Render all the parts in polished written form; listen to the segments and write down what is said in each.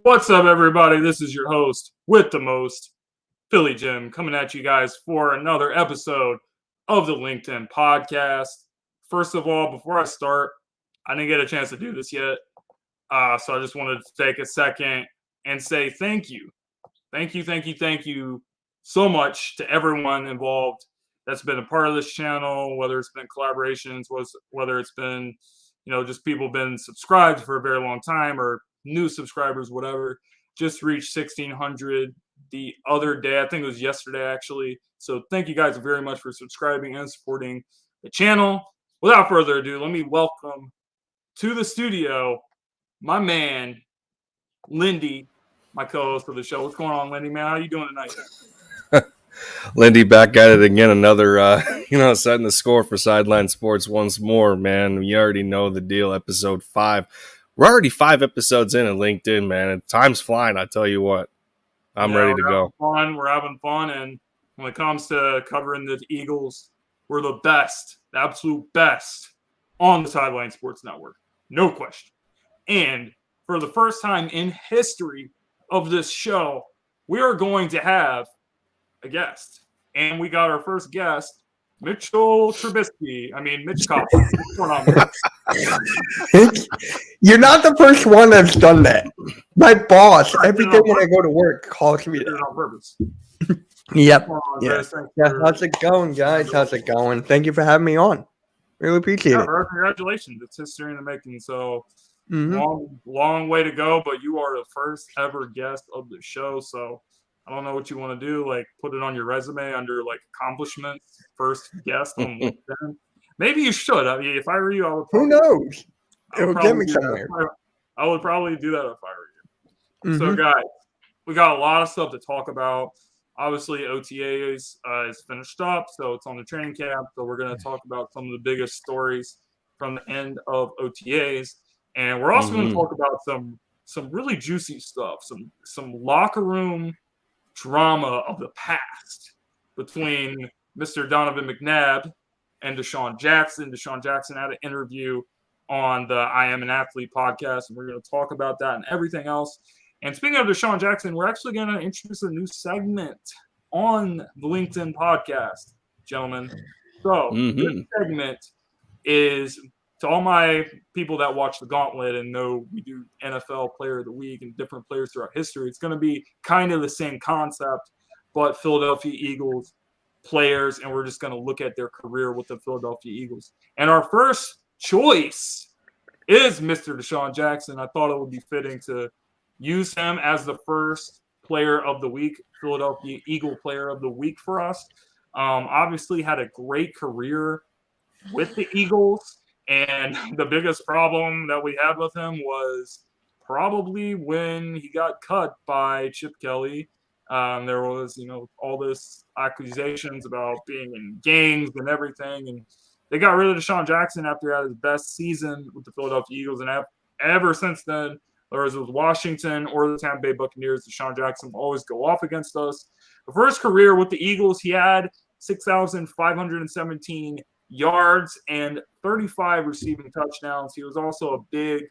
What's up, everybody? This is your host with the most, Philly Jim, coming at you guys for another episode of the Linc'd In Podcast. First of all, before I start, I didn't get a chance to do this yet, so I just wanted to take a second and say thank you. Thank you so much to everyone involved that's been a part of this channel, whether it's been collaborations, whether it's been, just people been subscribed for a very long time or new subscribers, whatever. Just reached 1,600 the other day. I think it was yesterday, actually. So thank you guys very much for subscribing and supporting the channel. Without further ado, let me welcome to the studio my man, Lindy, my co-host of the show. What's going on, Lindy, man? How you doing tonight? Lindy back at it again. Another, setting the score for Sideline Sports once more, man. You already know the deal. Episode 5. We're already 5 episodes in at Linc'd In, man. And time's flying, I tell you what. I'm ready to go. We're having fun, and when it comes to covering the Eagles, we're the best, the absolute best on the Sideline Sports Network. No question. And for the first time in history of this show, we are going to have a guest. And we got our first guest, Mitch Trubisky. Mitch Cobb. What's going on, Mitch? You're not the first one that's done that. My boss, every day when I go to work, calls me that. On purpose. Yep. Yeah. How's it going, guys? How's it going? Thank you for having me on. Really appreciate it. Congratulations. It's history in the making. So long way to go, but you are the first ever guest of the show. So I don't know what you want to do, like put it on your resume under like accomplishments, first guest on LinkedIn. Maybe you should. If I were you, I would. Who knows? It will get me somewhere. I would probably do that if I were you. So, guys, we got a lot of stuff to talk about. Obviously, OTAs is finished up, so it's on the training camp. So we're going to talk about some of the biggest stories from the end of OTAs, and we're also going to talk about some really juicy stuff, some locker room drama of the past between Mr. Donovan McNabb and Desean Jackson. Desean Jackson had an interview on the IAMATHLETE Podcast, and we're going to talk about that and everything else. And speaking of Desean Jackson, we're actually going to introduce a new segment on the Linc'd In Podcast, gentlemen. So this segment is to all my people that watch the Gauntlet and know we do NFL Player of the Week and different players throughout history. It's going to be kind of the same concept, but Philadelphia Eagles players, and we're just going to look at their career with the Philadelphia Eagles. And our first choice is Mr. Desean Jackson. I thought it would be fitting to use him as the first player of the week, Philadelphia Eagle player of the week for us. Obviously had a great career with the Eagles. And the biggest problem that we had with him was probably when he got cut by Chip Kelly. There was, all this accusations about being in gangs and everything. And they got rid of Desean Jackson after he had his best season with the Philadelphia Eagles. And ever since then, whether it was Washington or the Tampa Bay Buccaneers, Desean Jackson will always go off against us. For his career with the Eagles, he had 6,517 yards and 35 receiving touchdowns. He was also a big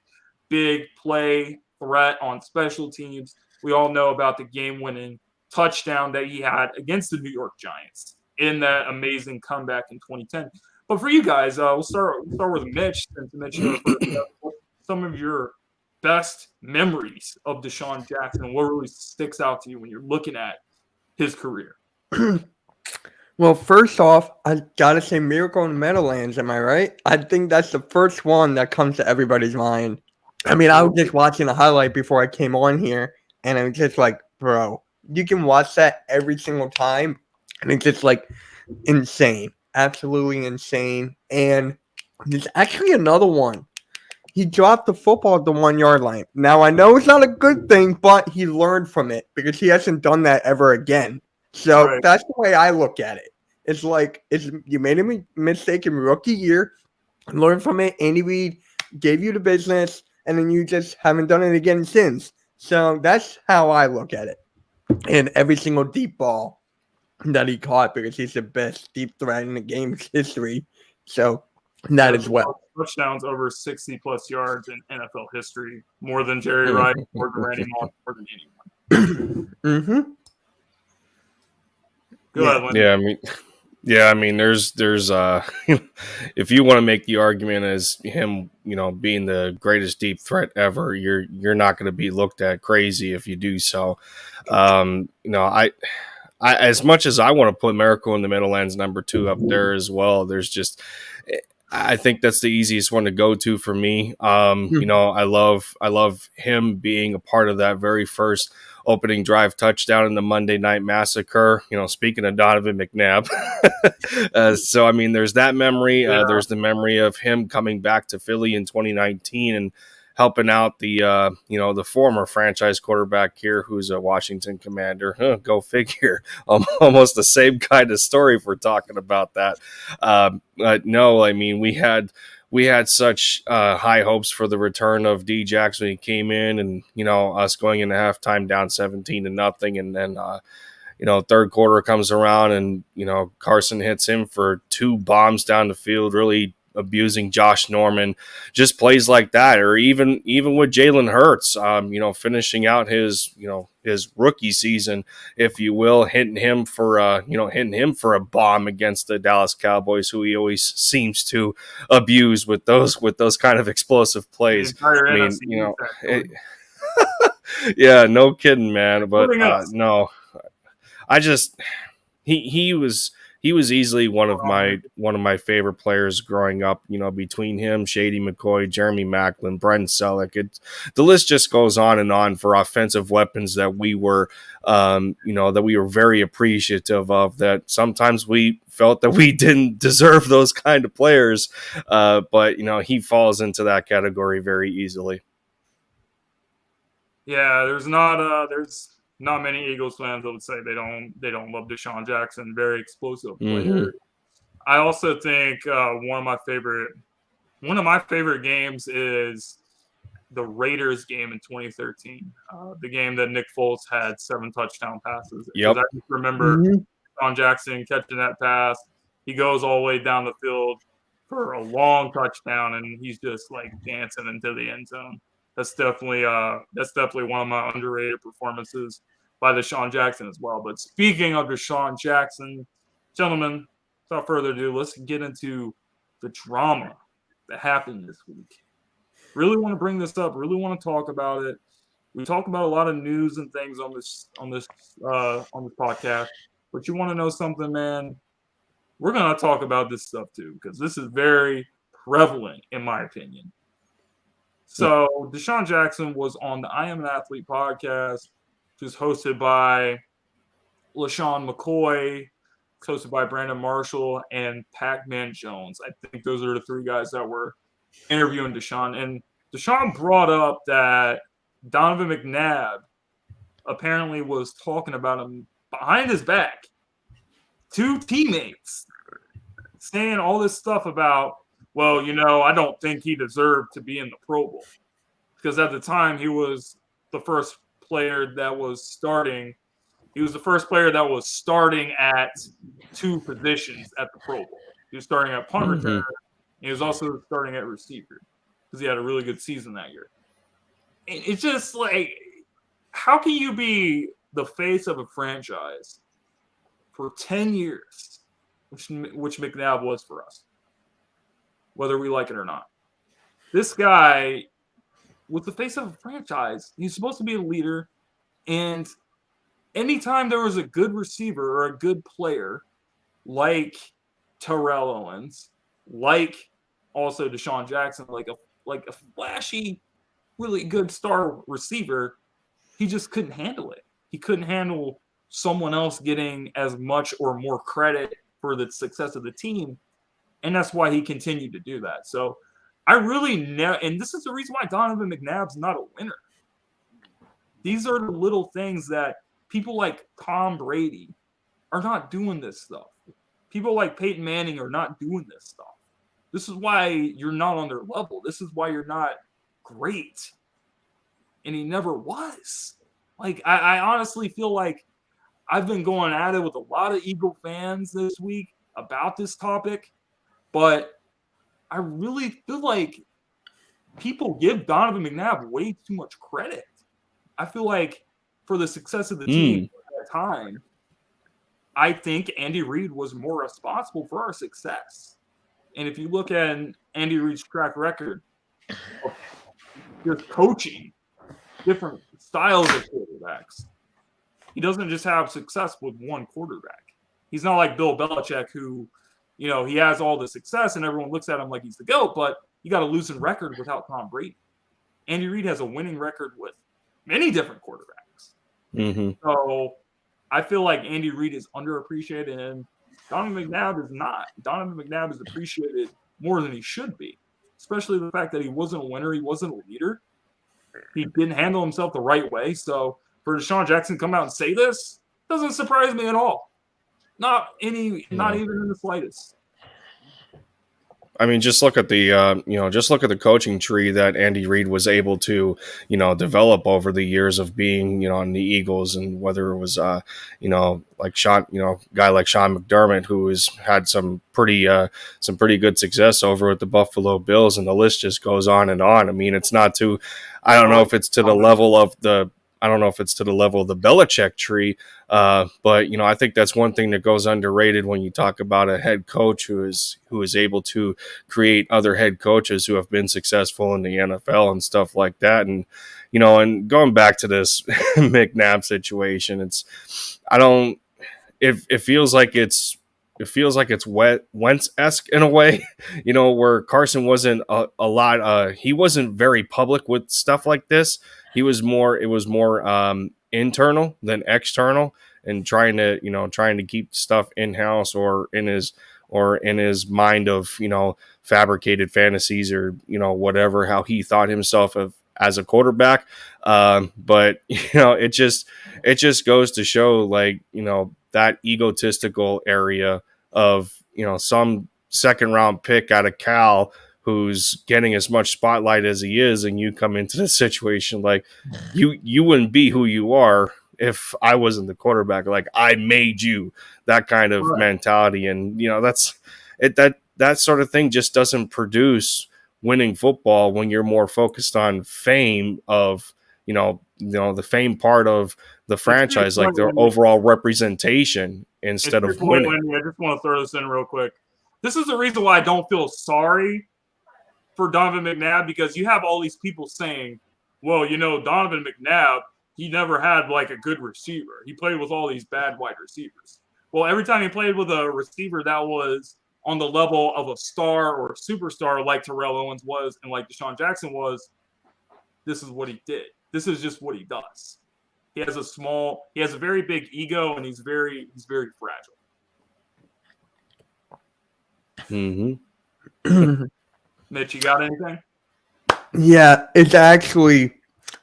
play threat on special teams. We all know about the game-winning touchdown that he had against the New York Giants in that amazing comeback in 2010. But for you guys, we'll start with Mitch. Since Mitch, some of your best memories of Desean Jackson, what really sticks out to you when you're looking at his career? Well, first off, I gotta say Miracle in the Meadowlands, am I right? I think that's the first one that comes to everybody's mind. I was just watching a highlight before I came on here, and I'm just like, bro, you can watch that every single time, and it's just like insane. Absolutely insane. And there's actually another one. He dropped the football at the 1 yard line. Now, I know it's not a good thing, but he learned from it because he hasn't done that ever again. So That's the way I look at it. It's like you made a mistake in rookie year, learn from it. Andy Reid gave you the business, and then you just haven't done it again since. So that's how I look at it. And every single deep ball that he caught, because he's the best deep threat in the game's history. So that as well. touchdowns over 60-plus yards in NFL history, more than Jerry Rice, more than Randy Moss, more than anyone. Mm-hmm. Go ahead, Lindy. I mean, there's if you want to make the argument as him, being the greatest deep threat ever, you're not going to be looked at crazy if you do so. I as much as I want to put Miracle in the Meadowlands number 2 up there as well, I think that's the easiest one to go to for me. I love him being a part of that very first opening drive touchdown in the Monday Night Massacre. Speaking of Donovan McNabb. So, I mean, there's that memory. There's the memory of him coming back to Philly in 2019 and helping out the former franchise quarterback here, who's a Washington Commander. Go figure. Almost the same kind of story if we're talking about that. But no, I mean, we had such high hopes for the return of D Jackson when he came in, and us going into halftime down 17-0, and then third quarter comes around, and Carson hits him for 2 bombs down the field, really abusing Josh Norman, just plays like that. Or even with Jalen Hurts, finishing out his rookie season, if you will, hitting him for a bomb against the Dallas Cowboys, who he always seems to abuse with those kind of explosive plays. I mean, yeah, no kidding, man. But no, I just he was easily one of my favorite players growing up. Between him, Shady McCoy, Jeremy Maclin, Brent Selleck, the list just goes on for offensive weapons that we were, very appreciative of. That sometimes we felt that we didn't deserve those kind of players, but he falls into that category very easily. Yeah, there's not many Eagles fans that would say they don't love Desean Jackson. Very explosive player. Mm-hmm. I also think one of my favorite games is the Raiders game in 2013. The game that Nick Foles had 7 touchdown passes. Yep. I just remember Desean Jackson catching that pass. He goes all the way down the field for a long touchdown, and he's just like dancing into the end zone. That's definitely one of my underrated performances by Desean Jackson as well. But speaking of Desean Jackson, gentlemen, without further ado, let's get into the drama that happened this week. Really want to bring this up. Really want to talk about it. We talk about a lot of news and things on this podcast. But you want to know something, man? We're gonna talk about this stuff too, because this is very prevalent, in my opinion. So Desean Jackson was on the I Am an Athlete podcast, which is hosted by LaShawn McCoy, hosted by Brandon Marshall, and Pac-Man Jones. I think those are the 3 guys that were interviewing Desean. And Desean brought up that Donovan McNabb apparently was talking about him behind his back to teammates, saying all this stuff about, well, I don't think he deserved to be in the Pro Bowl, because at the time he was the first player that was starting. He was the first player that was starting at 2 positions at the Pro Bowl. He was starting at punt returner, and he was also starting at receiver because he had a really good season that year. It's just like, how can you be the face of a franchise for 10 years, which McNabb was for us, whether we like it or not? This guy was the face of a franchise. He's supposed to be a leader, and anytime there was a good receiver or a good player like Terrell Owens, like also Desean Jackson, like a flashy, really good star receiver, he just couldn't handle it. He couldn't handle someone else getting as much or more credit for the success of the team, and that's why he continued to do that. So I really and this is the reason why Donovan McNabb's not a winner. These are the little things that people like Tom Brady are not doing this stuff. People like Peyton Manning are not doing this stuff. This is why you're not on their level. This is why you're not great. And he never was. Like, I honestly feel like I've been going at it with a lot of Eagle fans this week about this topic, but I really feel like people give Donovan McNabb way too much credit. I feel like for the success of the team at that time, I think Andy Reid was more responsible for our success. And if you look at Andy Reid's track record of just coaching different styles of quarterbacks, he doesn't just have success with one quarterback. He's not like Bill Belichick, who, you know, he has all the success and everyone looks at him like he's the GOAT, but you got a losing record without Tom Brady. Andy Reid has a winning record with many different quarterbacks. So I feel like Andy Reid is underappreciated and Donovan McNabb is not. Donovan McNabb is appreciated more than he should be, especially the fact that he wasn't a winner. He wasn't a leader. He didn't handle himself the right way. So for Desean Jackson to come out and say this doesn't surprise me at all. Not even in the slightest. I mean, just look at the coaching tree that Andy Reid was able to, develop over the years of being, in the Eagles, and whether it was, like Sean, guy like Sean McDermott, who has had some pretty good success over at the Buffalo Bills, and the list just goes on and on. I mean, it's not too, I don't know if it's to the level of the Belichick tree, but I think that's one thing that goes underrated when you talk about a head coach who is able to create other head coaches who have been successful in the NFL and stuff like that. And and going back to this McNabb situation, it feels like it's Wentz-esque in a way, where Carson wasn't a lot. He wasn't very public with stuff like this. It was more internal than external, and trying to keep stuff in house or in his mind of, fabricated fantasies or, whatever, how he thought himself as a quarterback. But it just goes to show, like, that egotistical area of, some second round pick out of Cal who's getting as much spotlight as he is, and you come into the situation like you wouldn't be who you are if I wasn't the quarterback. Like, I made you, that kind of mentality. And that's it. That sort of thing just doesn't produce winning football when you're more focused on fame of the fame part of the franchise, like their overall representation instead of winning. I just want to throw this in real quick. This is the reason why I don't feel sorry for Donovan McNabb, because you have all these people saying, well, Donovan McNabb, he never had like a good receiver. He played with all these bad wide receivers. Well, every time he played with a receiver that was on the level of a star or a superstar like Terrell Owens was and like Desean Jackson was, this is what he did. This is just what he does. He has a very big ego, and he's very fragile. Mitch, you got anything? Yeah, it's actually,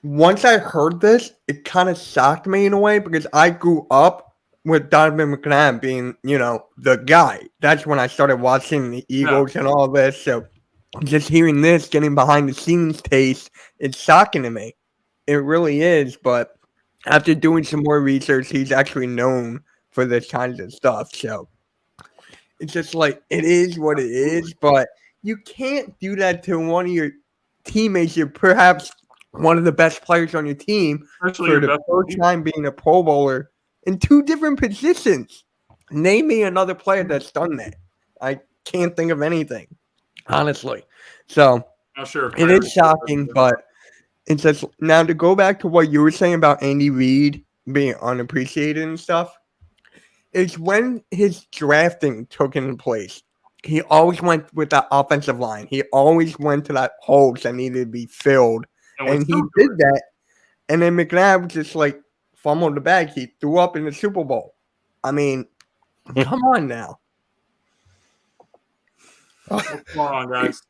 once I heard this, it kind of shocked me in a way, because I grew up with Donovan McNabb being, the guy. That's when I started watching the Eagles and all this. So just hearing this, getting behind the scenes taste, it's shocking to me. It really is. But after doing some more research, he's actually known for this kind of stuff. So it's just like, it is what it is. But you can't do that to one of your teammates. You're perhaps one of the best players on your team, especially for the first time being a Pro Bowler in two different positions. Name me another player that's done that. I can't think of anything, honestly. So it is shocking, but it's just, now to go back to what you were saying about Andy Reid being unappreciated and stuff, is when his drafting took into place, he always went with that offensive line. He always went to that holes that needed to be filled. And he did that. And then McNabb just like fumbled the bag. He threw up in the Super Bowl. I mean, come on now. What's going on, guys?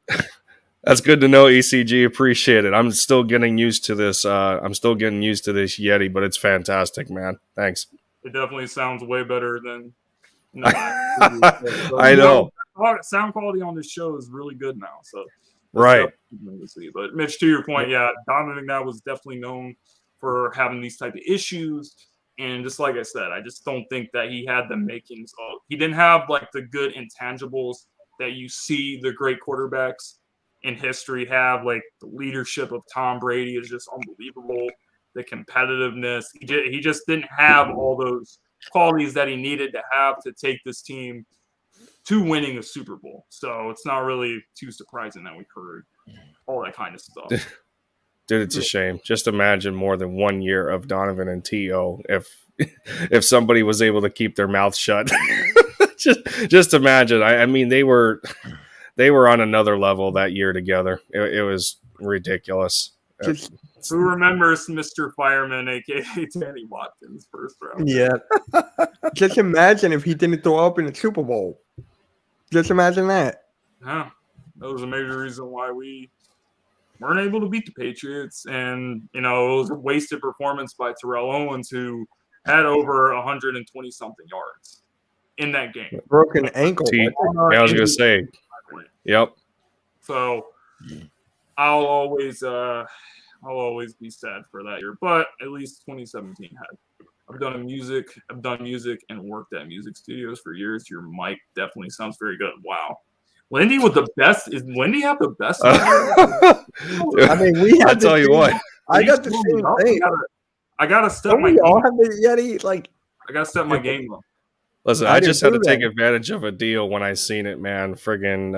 That's good to know, ECG. Appreciate it. I'm still getting used to this. Yeti, but it's fantastic, man. Thanks. It definitely sounds way better than. I know. Sound quality on this show is really good now. So right. But Mitch, to your point, Donovan McNabb was definitely known for having these type of issues. And just like I said, I just don't think that he had the makings of. He didn't have like the good intangibles that you see the great quarterbacks in history have. Like the leadership of Tom Brady is just unbelievable. The competitiveness. He just didn't have all those qualities that he needed to have to take this team to winning a Super Bowl. So it's not really too surprising that we heard all that kind of stuff. Dude, it's a shame. Just imagine more than 1 year of Donovan and T.O. if somebody was able to keep their mouth shut. just imagine. I mean, they were on another level that year together. It was ridiculous. Who remembers Mr. Fireman, a.k.a. Danny Watkins, first round? Yeah. Just imagine if he didn't throw up in the Super Bowl. Just imagine that. Yeah. That was a major reason why we weren't able to beat the Patriots. And, it was a wasted performance by Terrell Owens, who had over 120-something yards in that game. Broken ankle. Yeah, I was going to say. Yep. So I'll always be sad for that year. But at least 2017 had. I've done music and worked at music studios for years. Your mic definitely sounds very good. Wow. Lindy with the best. Is Lindy have the best? I mean, we had. I'll tell you what. I got the same thing. I gotta step Don't my we game. all have the Yeti? Like, I gotta step my game up. Listen, I I just had to didn't do take that. advantage of a deal when I seen it, man. Friggin'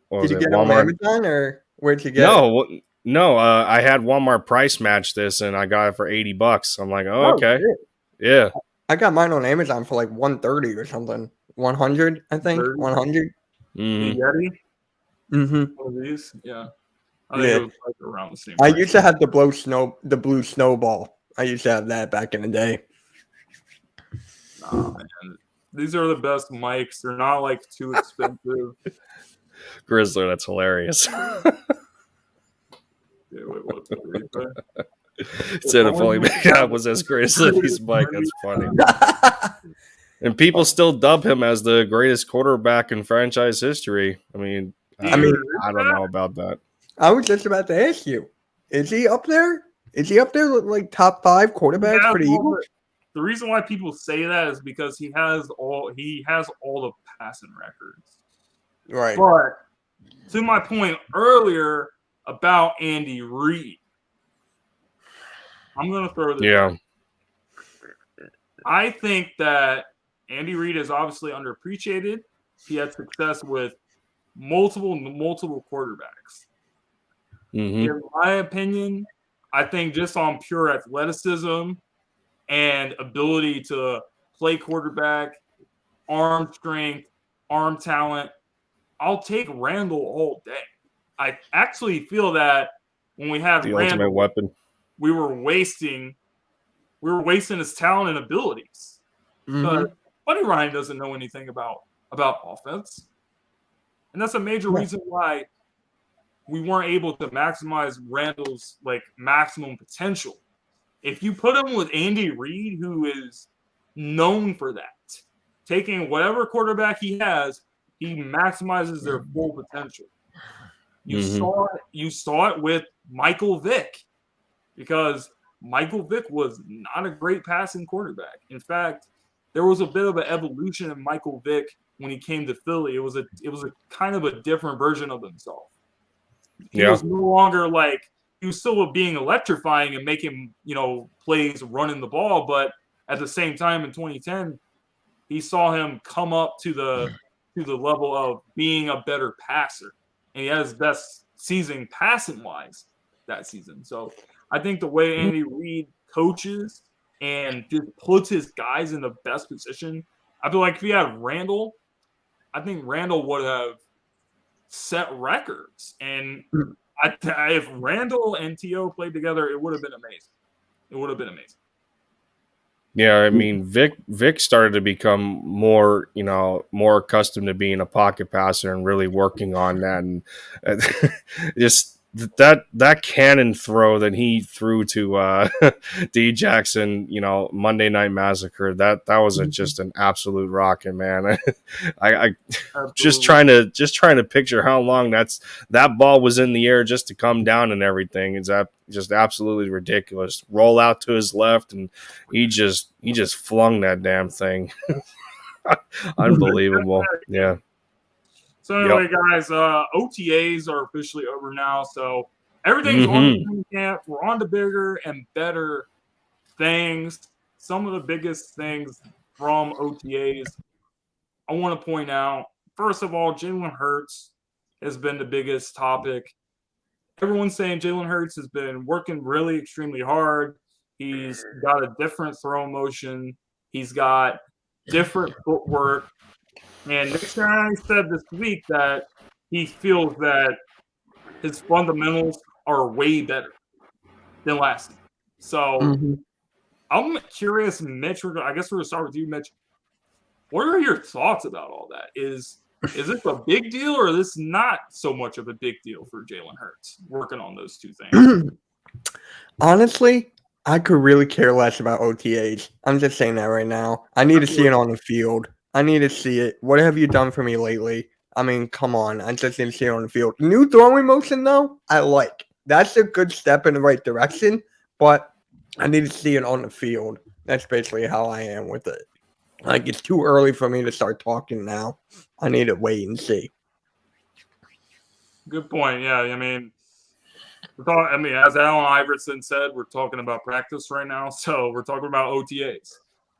what was did you it? get it on Walmart? Amazon or where'd you get it? No. I had Walmart price match this, and I got it for $80. I'm like, oh, okay, shit. yeah. I got mine on Amazon for like 130 or something. 100, I think. 30? 100. Mhm. Yeti? Mm-hmm. One of these? Yeah. I think Yeah. it was like around the same I price. used to have the blue snowball. I used to have that back in the day. Nah, man. These are the best mics. They're not like too expensive. Grizzler, that's hilarious. Yeah, wait, what's the replay? Said if only McNabb was as great as Lindy's mic. That's funny. And people still dub him as the greatest quarterback in franchise history. I mean, I don't know about that. I was just about to ask you, is he up there? Is he up there with like top 5 quarterbacks for the Eagles? The reason why people say that is because he has all the passing records. Right. But to my point earlier about Andy Reid, I'm gonna throw this. Yeah. I think that Andy Reid is obviously underappreciated. He had success with multiple quarterbacks. Mm-hmm. In my opinion, I think just on pure athleticism and ability to play quarterback, arm strength, arm talent, I'll take Randall all day. I actually feel that when we have The Randall, ultimate weapon. we were wasting his talent and abilities. But Buddy Ryan doesn't know anything about offense. And that's a major reason why we weren't able to maximize Randall's maximum potential. If you put him with Andy Reid, who is known for that, taking whatever quarterback he has, he maximizes their full potential. You saw it with Michael Vick, because Michael Vick was not a great passing quarterback. In fact, there was a bit of an evolution in Michael Vick when he came to Philly. It was a kind of a different version of himself. He was no longer he was still being electrifying and making, plays running the ball. But at the same time in 2010, he saw him come up to the level of being a better passer. And he had his best season passing wise that season. So I think the way Andy Reid coaches and just puts his guys in the best position, I feel like if he had Randall, I think Randall would have set records. And if Randall and T.O. played together, it would have been amazing. Yeah, I mean, Vic started to become more accustomed to being a pocket passer and really working on that, and just that cannon throw that he threw to D Jackson, Monday Night Massacre, that was just an absolute rocket, man. I just trying to picture how long that ball was in the air just to come down and everything. Is that just absolutely ridiculous? Roll out to his left, and he just flung that damn thing. Unbelievable. Yeah. So anyway, guys, OTAs are officially over now. So everything's on the training camp. We're on to bigger and better things. Some of the biggest things from OTAs I want to point out. First of all, Jalen Hurts has been the biggest topic. Everyone's saying Jalen Hurts has been working really extremely hard. He's got a different throw motion. He's got different footwork. And Nick Sirianni said this week that he feels that his fundamentals are way better than last season. So I'm curious, Mitch. I guess we're going to start with you, Mitch. What are your thoughts about all that? Is this a big deal or is this not so much of a big deal for Jalen Hurts working on those two things? Honestly, I could really care less about OTAs. I'm just saying that right now. I need to see it on the field. I need to see it. What have you done for me lately? I mean, come on. I just didn't see it on the field. New throwing motion, though, I like. That's a good step in the right direction, but I need to see it on the field. That's basically how I am with it. Like, it's too early for me to start talking now. I need to wait and see. Good point. Yeah, I mean, as Allen Iverson said, we're talking about practice right now, so we're talking about OTAs.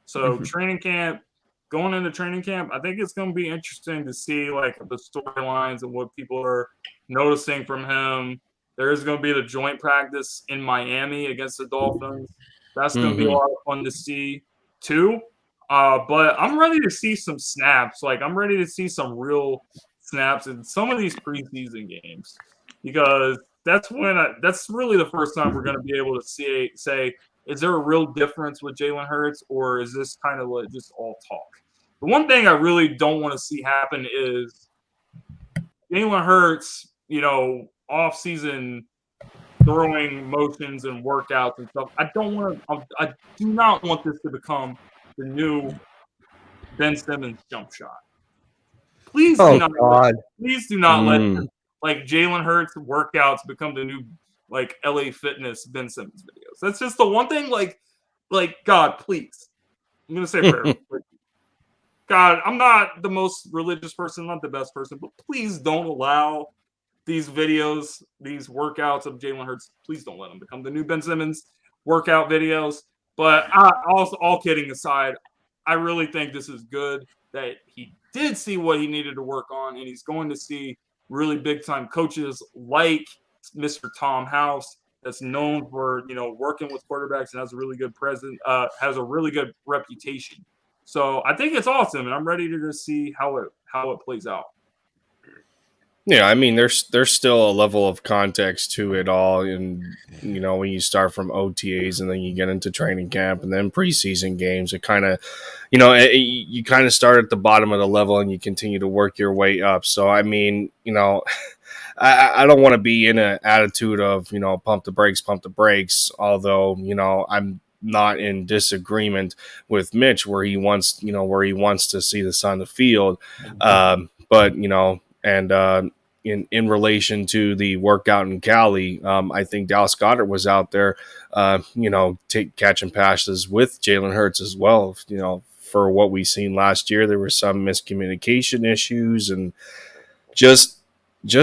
So training camp, going into training camp, I think it's going to be interesting to see like the storylines and what people are noticing from him. There is going to be the joint practice in Miami against the Dolphins. That's going to be a lot of fun to see too. But I'm ready to see some snaps. Like I'm ready to see some real snaps in some of these preseason games because that's really the first time we're going to be able to say, is there a real difference with Jalen Hurts or is this kind of like just all talk? The one thing I really don't want to see happen is Jalen Hurts, off-season throwing motions and workouts and stuff. I do not want this to become the new Ben Simmons jump shot. Please do not let like Jalen Hurts workouts become the new like LA Fitness Ben Simmons videos. That's just the one thing. Like God, please. I'm gonna say prayer. God, I'm not the most religious person, not the best person, but please don't allow these videos, these workouts of Jalen Hurts. Please don't let them become the new Ben Simmons workout videos. But all kidding aside, I really think this is good that he did see what he needed to work on, and he's going to see really big-time coaches like Mr. Tom House that's known for, working with quarterbacks and has a really good has a really good reputation. So I think it's awesome, and I'm ready to just see how it plays out. Yeah, I mean, there's still a level of context to it all, and when you start from OTAs and then you get into training camp and then preseason games, it kind of, you kind of start at the bottom of the level and you continue to work your way up. So I mean, I don't want to be in an attitude of pump the brakes. Although I'm not in disagreement with Mitch where he wants to see this on the field, but in relation to the workout in Cali, I think Dallas Goedert was out there, catching passes with Jalen Hurts as well. For what we seen last year, there were some miscommunication issues and just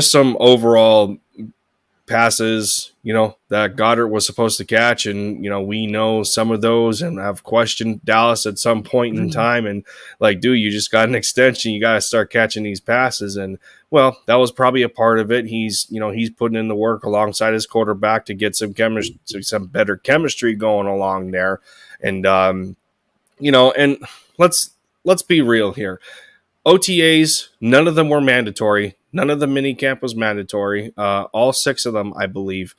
some overall passes, that Goddard was supposed to catch. And, we know some of those and have questioned Dallas at some point in time. And like, dude, you just got an extension. You got to start catching these passes. And well, that was probably a part of it. He's putting in the work alongside his quarterback to get some better chemistry going along there. And, and let's be real here. OTAs, none of them were mandatory. None of the minicamp was mandatory. All 6 of them, I believe,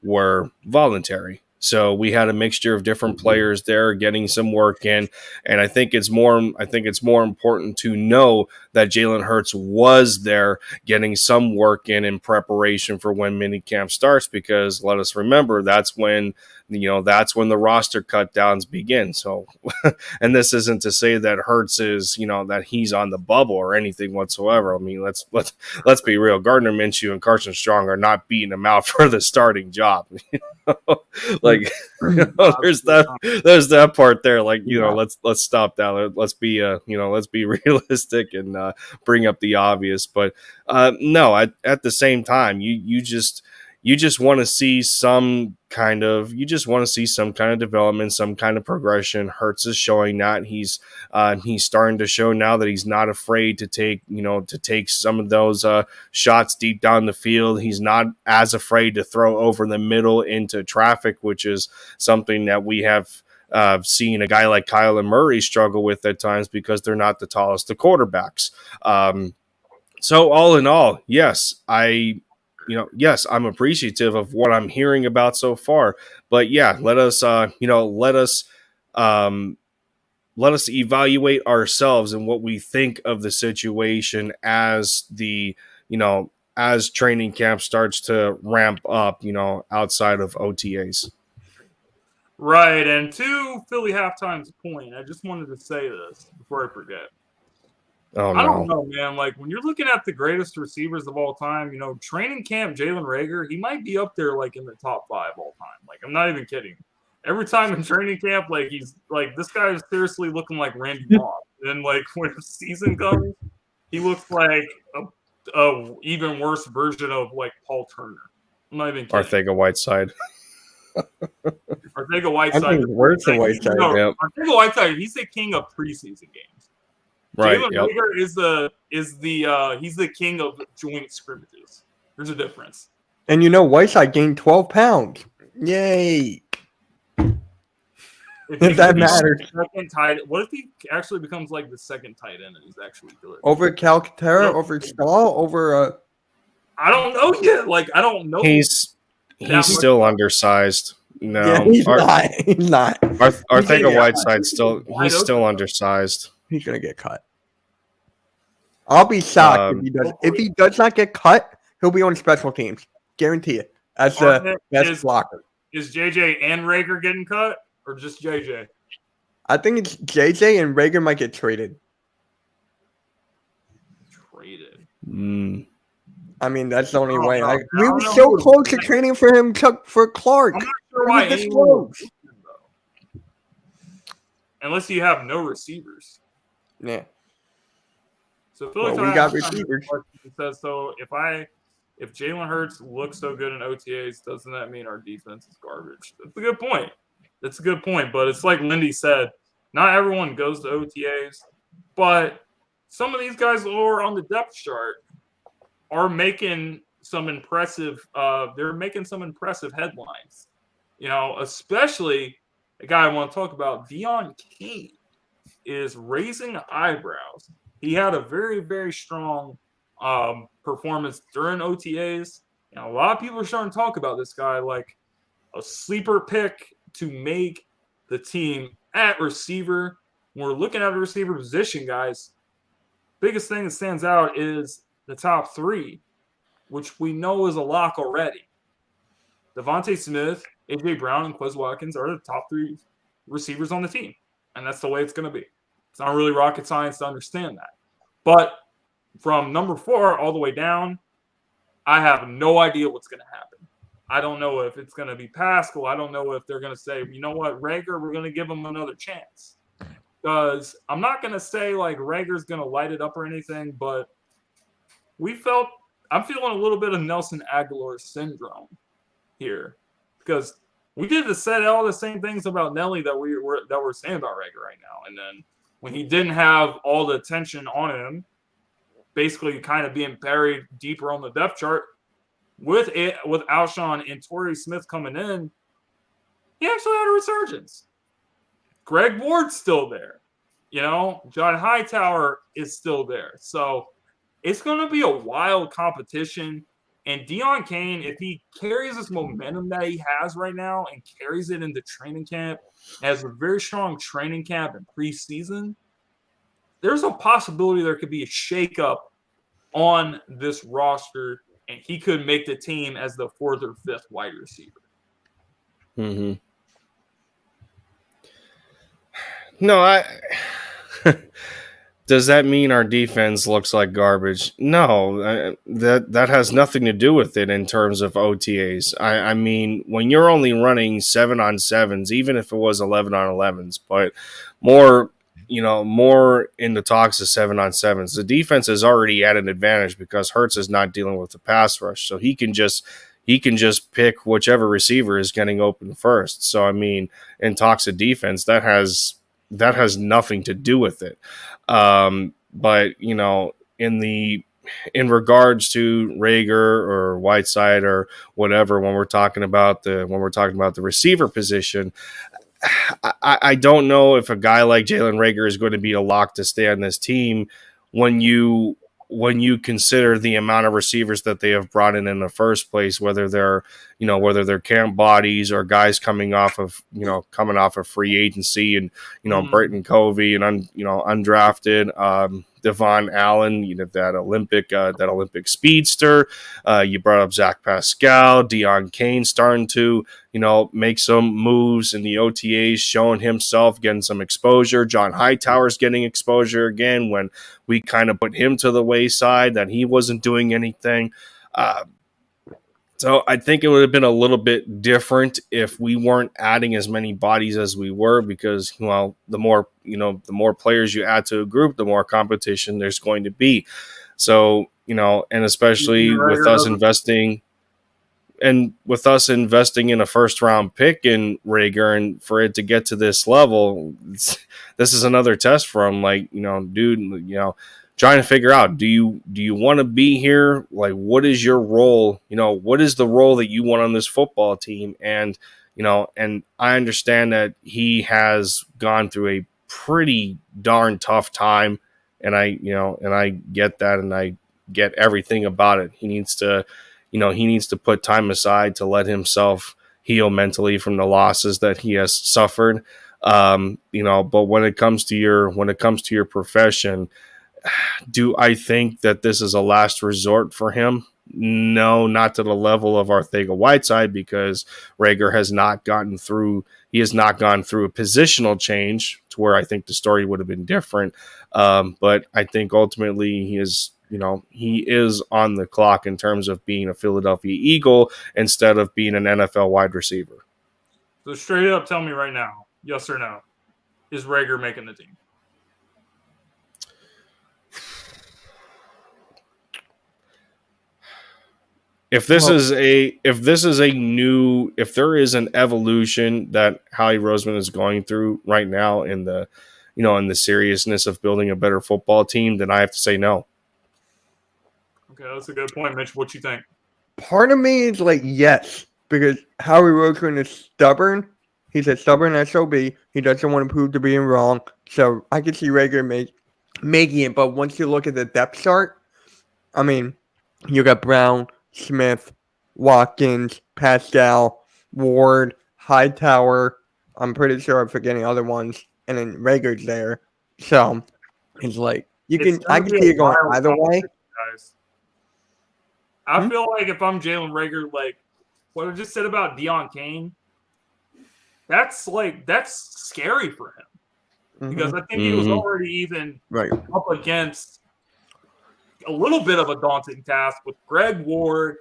were voluntary. So we had a mixture of different players there getting some work in, and I think it's more important to know that Jalen Hurts was there getting some work in preparation for when minicamp starts, because let us remember that's when that's when the roster cut downs begin. So, and this isn't to say that Hurts is, that he's on the bubble or anything whatsoever. I mean, let's be real. Gardner Minshew and Carson Strong are not beating him out for the starting job. Like, there's that part there. Like, let's stop that. Let's be realistic and bring up the obvious. But no, at the same time, you just want to see some kind of development, some kind of progression. Hurts is showing that he's starting to show now that he's not afraid to take some of those shots deep down the field. He's not as afraid to throw over the middle into traffic, which is something that we have seen a guy like Kyler Murray struggle with at times because they're not the tallest of quarterbacks. So all in all, yes, I'm appreciative of what I'm hearing about so far, but yeah, let us evaluate ourselves and what we think of the situation as as training camp starts to ramp up, outside of OTAs. Right. And to Philly Halftime's point, I just wanted to say this before I forget. Oh, no. I don't know, man. Like, when you're looking at the greatest receivers of all time, training camp, Jalen Reagor, he might be up there, like, in the top 5 all time. Like, I'm not even kidding. Every time in training camp, like, he's, like, this guy is seriously looking like Randy Moss. And, like, when the season comes, he looks like a even worse version of, like, Paul Turner. I'm not even kidding. Arcega-Whiteside. Arcega-Whiteside. I think worse than Whiteside. No, Arcega-Whiteside, he's the king of preseason games. Right. Jalen Reagor he's the king of joint scrimmages. There's a difference. And Whiteside gained 12 pounds. Yay. If that matters. What if he actually becomes like the second tight end and he's actually good? Over Calcaterra, over Stahl, over I don't know yet. Like, I don't know. He's still undersized. No, yeah, he's not. Arcega-Whiteside's still undersized. He's gonna get cut. I'll be shocked if he does. If he does not get cut, he'll be on special teams. Guarantee it. As the best blocker. Is JJ and Reagor getting cut, or just JJ? I think it's JJ and Reagor might get traded. Traded. I mean, that's the only way. We were so close to training for him, for Clark. I'm not sure why anyone would, unless you have no receivers. Yeah. So we got receivers. Says so. If Jalen Hurts looks so good in OTAs, doesn't that mean our defense is garbage? That's a good point. But it's like Lindy said, not everyone goes to OTAs, but some of these guys lower on the depth chart are making some impressive. They're making some impressive headlines. Especially a guy I want to talk about, Deon Cain, is raising eyebrows. He had a very, very strong performance during OTAs. A lot of people are starting to talk about this guy like a sleeper pick to make the team at receiver. When we're looking at the receiver position, guys, biggest thing that stands out is the top 3, which we know is a lock already. Devontae Smith, A.J. Brown, and Quez Watkins are the top 3 receivers on the team. And that's the way it's going to be. It's not really rocket science to understand that. But from number 4 all the way down, I have no idea what's going to happen. I don't know if it's going to be Pascal. I don't know if they're going to say, you know what, Reagor, we're going to give him another chance. Because I'm not going to say like Rager's going to light it up or anything, but I'm feeling a little bit of Nelson Aguilar syndrome here. Because we did say all the same things about Nelly that we're saying about Reagor right now. And then when he didn't have all the attention on him, basically kind of being buried deeper on the depth chart, with Alshon and Torrey Smith coming in, he actually had a resurgence. Greg Ward's still there. John Hightower is still there. So it's going to be a wild competition. And Deon Cain, if he carries this momentum that he has right now and carries it into training camp, has a very strong training camp and preseason, there's a possibility there could be a shakeup on this roster, and he could make the team as the 4th or 5th wide receiver. Mm-hmm. No, does that mean our defense looks like garbage? No, that has nothing to do with it in terms of OTAs. I mean, when you're only running 7-on-7s, even if it was 11-on-11s, but more, more in the talks of 7-on-7s, the defense is already at an advantage because Hurts is not dealing with the pass rush, so he can just pick whichever receiver is getting open first. So I mean, in talks of defense, that has nothing to do with it. But in regards to Rager or Whiteside or whatever, when we're talking about the receiver position, I don't know if a guy like Jalen Rager is going to be a lock to stay on this team when you consider the amount of receivers that they have brought in the first place, whether they're camp bodies or guys coming off of free agency, and Britton Covey and undrafted Devon Allen, that Olympic speedster. You brought up Zach Pascal, Deion Kane starting to make some moves in the OTAs, showing himself, getting some exposure. John Hightower's getting exposure again when we kind of put him to the wayside, that he wasn't doing anything. So I think it would have been a little bit different if we weren't adding as many bodies as we were, because, the more players you add to a group, the more competition there's going to be. So, and especially with us investing in a first round pick in Rager, and for it to get to this level, this is another test for him. Like, trying to figure out, do you want to be here? Like, what is your role? What is the role that you want on this football team? And, and I understand that he has gone through a pretty darn tough time, and I get that, and I get everything about it. He needs to put time aside to let himself heal mentally from the losses that he has suffered. But when it comes to your profession, do I think that this is a last resort for him? No, not to the level of Arcega-Whiteside, because Rager has not gone through a positional change to where I think the story would have been different. But I think ultimately he is on the clock in terms of being a Philadelphia Eagle instead of being an NFL wide receiver. So straight up, tell me right now, yes or no, is Rager making the team? If there is an evolution that Howie Roseman is going through right now in the seriousness of building a better football team, then I have to say no. Okay, that's a good point, Mitch. What you think? Part of me is like, yes, because Howie Roseman is stubborn. He's a stubborn SOB. He doesn't want to prove to being wrong. So I could see Rager making it. But once you look at the depth chart, I mean, you got Brown, Smith, Watkins, Pascal, Ward, Hightower. I'm pretty sure I'm forgetting other ones. And then Rager's there. So it's like, I can see it going either way. Guys. I feel like if I'm Jalen Rager, like what I just said about Deion Kane, that's scary for him. Because I think he was already even up against a little bit of a daunting task with Greg Ward,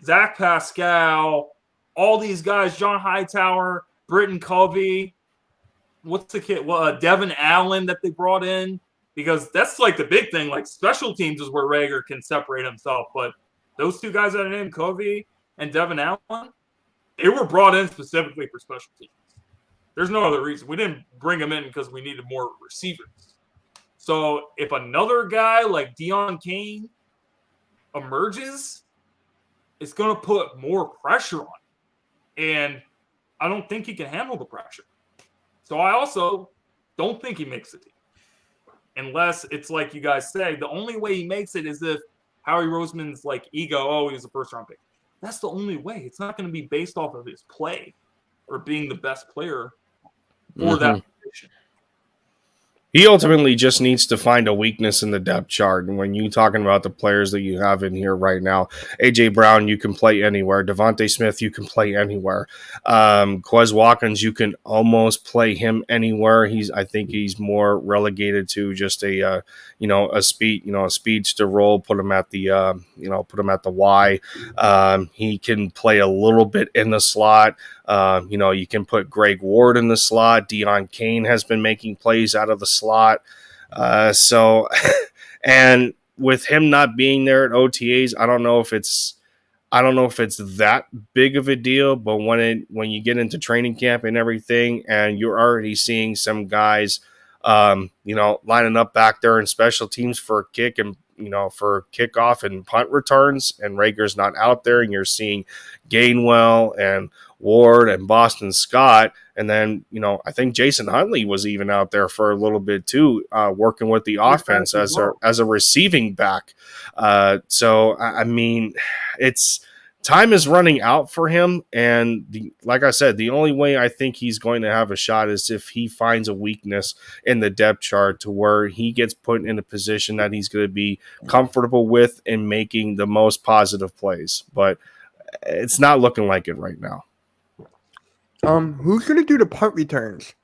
Zach Pascal, all these guys, John Hightower, Britton Covey, what's the kid? Well, Devin Allen that they brought in, because that's like the big thing. Like special teams is where Rager can separate himself. But those two guys that I named, Covey and Devin Allen, they were brought in specifically for special teams. There's no other reason. We didn't bring them in because we needed more receivers. So if another guy like Deion Kane emerges, it's going to put more pressure on him. And I don't think he can handle the pressure. So I also don't think he makes the team. Unless it's like you guys say, the only way he makes it is if Howie Roseman's like ego, he was a first-round pick. That's the only way. It's not going to be based off of his play or being the best player for that position. He ultimately just needs to find a weakness in the depth chart. And when you're talking about the players that you have in here right now, A.J. Brown, you can play anywhere. Devontae Smith, you can play anywhere. Quez Watkins, you can almost play him anywhere. I think he's more relegated to just a speedster role. Put him at the Y. He can play a little bit in the slot. You can put Greg Ward in the slot. Deion Kane has been making plays out of the slot. And with him not being there at OTAs, I don't know if it's that big of a deal. But when you get into training camp and everything, and you're already seeing some guys, lining up back there in special teams for a kick and for kickoff and punt returns, and Rager's not out there, and you're seeing Gainwell and Ward and Boston Scott, and then I think Jason Huntley was even out there for a little bit too, working with the offense as a receiving back. So I mean, time is running out for him, and like I said, the only way I think he's going to have a shot is if he finds a weakness in the depth chart to where he gets put in a position that he's going to be comfortable with and making the most positive plays. But it's not looking like it right now. Who's going to do the punt returns?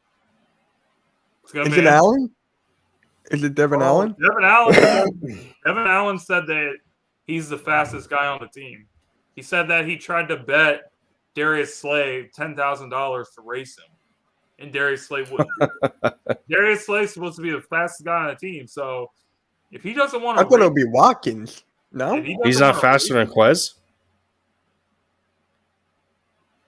Is it Allen? Is it Devin Allen? Devin Allen said that he's the fastest guy on the team. He said that he tried to bet Darius Slay $10,000 to race him, and Darius Slay wouldn't. Darius Slay's supposed to be the fastest guy on the team, so if he doesn't want to, I thought it would be Watkins. No, he's not faster than Quez.